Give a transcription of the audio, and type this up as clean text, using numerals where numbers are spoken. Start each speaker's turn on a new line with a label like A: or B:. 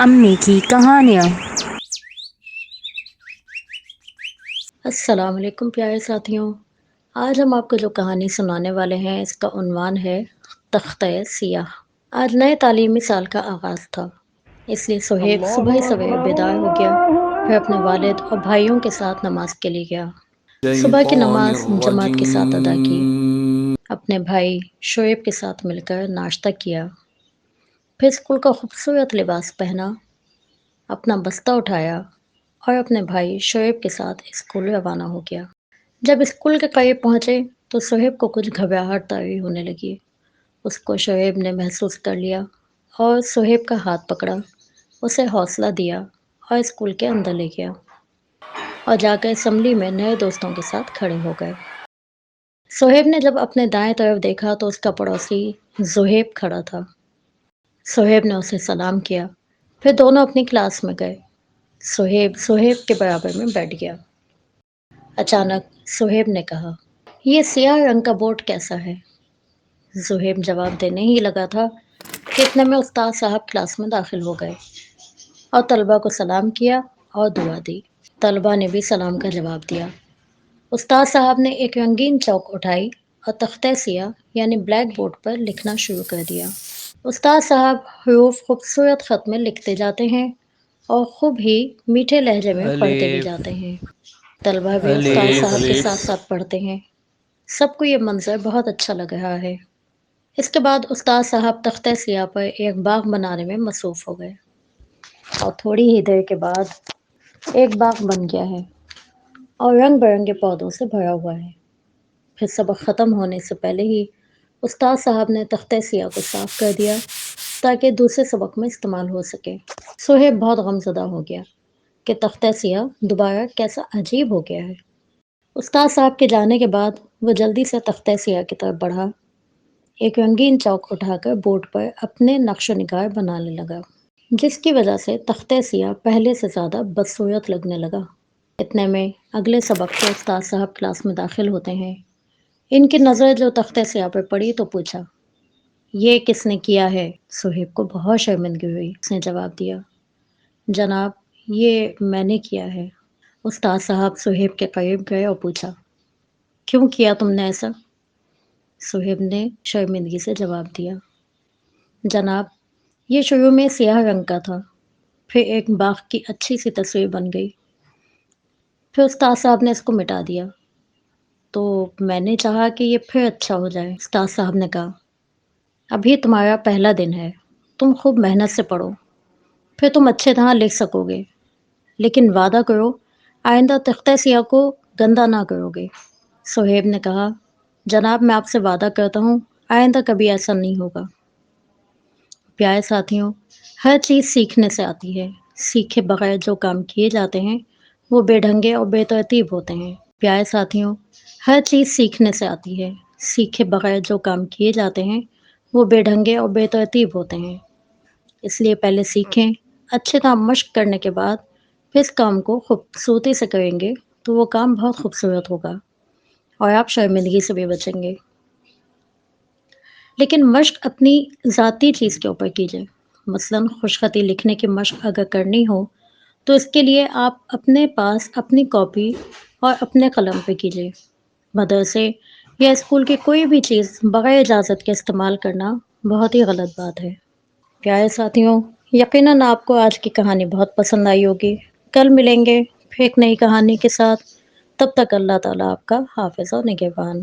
A: امی کی کہانیاں۔
B: السلام علیکم پیارے ساتھیوں، آج ہم آپ کو جو کہانی سنانے والے ہیں اس کا عنوان ہے تختہ سیاہ۔ آج نئے تعلیمی سال کا آغاز تھا، اس لیے سہیب صبح ہی سویرے بیدار ہو گیا، پھر اپنے والد اور بھائیوں کے ساتھ نماز کے لیے گیا۔ صبح کی نماز جماعت کے ساتھ ادا کی، اپنے بھائی شعیب کے ساتھ مل کر ناشتہ کیا، پھر اسکول کا خوبصورت لباس پہنا، اپنا بستہ اٹھایا اور اپنے بھائی شعیب کے ساتھ اسکول روانہ ہو گیا۔ جب اسکول کے قریب پہنچے تو سہیب کو کچھ گھبراہٹ طاری ہونے لگی۔ اس کو شعیب نے محسوس کر لیا اور سہیب کا ہاتھ پکڑا، اسے حوصلہ دیا اور اسکول کے اندر لے گیا اور جا کر اسمبلی میں نئے دوستوں کے ساتھ کھڑے ہو گئے۔ سہیب نے جب اپنے دائیں طرف دیکھا تو اس کا پڑوسی زہیب کھڑا تھا۔ سہیب نے اسے سلام کیا، پھر دونوں اپنی کلاس میں گئے۔ سہیب کے برابر میں بیٹھ گیا۔ اچانک سہیب نے کہا، یہ سیاہ رنگ کا بورڈ کیسا ہے؟ زہیب جواب دینے ہی لگا تھا کہ اتنے میں استاد صاحب کلاس میں داخل ہو گئے اور طلبہ کو سلام کیا اور دعا دی۔ طلبہ نے بھی سلام کا جواب دیا۔ استاد صاحب نے ایک رنگین چوک اٹھائی اور تختہ سیاہ یعنی بلیک بورڈ پر لکھنا شروع کر دیا۔ استاد صاحب حروف خوبصورت خط میں لکھتے جاتے ہیں اور خوب ہی میٹھے لہجے میں پڑھتے بھی جاتے ہیں۔ طلبہ بھی استاد صاحب کے ساتھ ساتھ پڑھتے ہیں۔ سب کو یہ منظر بہت اچھا لگ رہا ہے۔ اس کے بعد استاد صاحب تختہ سیاہ پر ایک باغ بنانے میں مصروف ہو گئے اور تھوڑی ہی دیر کے بعد ایک باغ بن گیا ہے اور رنگ برنگے پودوں سے بھرا ہوا ہے۔ پھر سبق ختم ہونے سے پہلے ہی استاد صاحب نے تختہ سیاہ کو صاف کر دیا تاکہ دوسرے سبق میں استعمال ہو سکے۔ سہیب بہت غمزدہ ہو گیا کہ تختہ سیاہ دوبارہ کیسا عجیب ہو گیا ہے۔ استاد صاحب کے جانے کے بعد وہ جلدی سے تختہ سیاہ کی طرف بڑھا، ایک رنگین چوک اٹھا کر بورڈ پر اپنے نقش و نگار بنانے لگا، جس کی وجہ سے تختہ سیاہ پہلے سے زیادہ بدصورت لگنے لگا۔ اتنے میں اگلے سبق سے استاد صاحب کلاس میں داخل ہوتے ہیں۔ ان کی نظر جو تختہ سیاہ پر پڑی تو پوچھا، یہ کس نے کیا ہے؟ سہیب کو بہت شرمندگی ہوئی۔ اس نے جواب دیا، جناب یہ میں نے کیا ہے۔ استاد صاحب سہیب کے قریب گئے اور پوچھا، کیوں کیا تم نے ایسا؟ سہیب نے شرمندگی سے جواب دیا، جناب یہ شروع میں سیاہ رنگ کا تھا، پھر ایک باغ کی اچھی سی تصویر بن گئی، پھر استاد صاحب نے اس کو مٹا دیا، تو میں نے چاہا کہ یہ پھر اچھا ہو جائے۔ استاد صاحب نے کہا، ابھی تمہارا پہلا دن ہے، تم خوب محنت سے پڑھو، پھر تم اچھے طرح لکھ سکو گے، لیکن وعدہ کرو آئندہ تختہ سیاہ کو گندا نہ کرو گے۔ سہیب نے کہا، جناب میں آپ سے وعدہ کرتا ہوں آئندہ کبھی ایسا نہیں ہوگا۔ پیارے ساتھیوں، ہر چیز سیکھنے سے آتی ہے، سیکھے بغیر جو کام کیے جاتے ہیں وہ بے ڈھنگے اور بے ترتیب ہوتے ہیں۔ پیارے ساتھیوں، ہر چیز سیکھنے سے آتی ہے، سیکھے بغیر جو کام کیے جاتے ہیں وہ بے ڈھنگے اور بے ترتیب ہوتے ہیں۔ اس لیے پہلے سیکھیں، اچھے طرح مشق کرنے کے بعد پھر اس کام کو خوبصورتی سے کریں گے تو وہ کام بہت خوبصورت ہوگا اور آپ شرمندگی سے بھی بچیں گے۔ لیکن مشق اپنی ذاتی چیز کے اوپر کیجیے۔ مثلاً خوش خطی لکھنے کی مشق اگر کرنی ہو تو اس کے لیے آپ اپنے پاس اپنی کاپی اور اپنے قلم پہ کیجیے۔ مدرسے یا اسکول کی کوئی بھی چیز بغیر اجازت کے استعمال کرنا بہت ہی غلط بات ہے۔ پیارے ساتھیوں، یقیناً آپ کو آج کی کہانی بہت پسند آئی ہوگی۔ کل ملیں گے پھر ایک نئی کہانی کے ساتھ، تب تک اللہ تعالیٰ آپ کا حافظ و نگہبان۔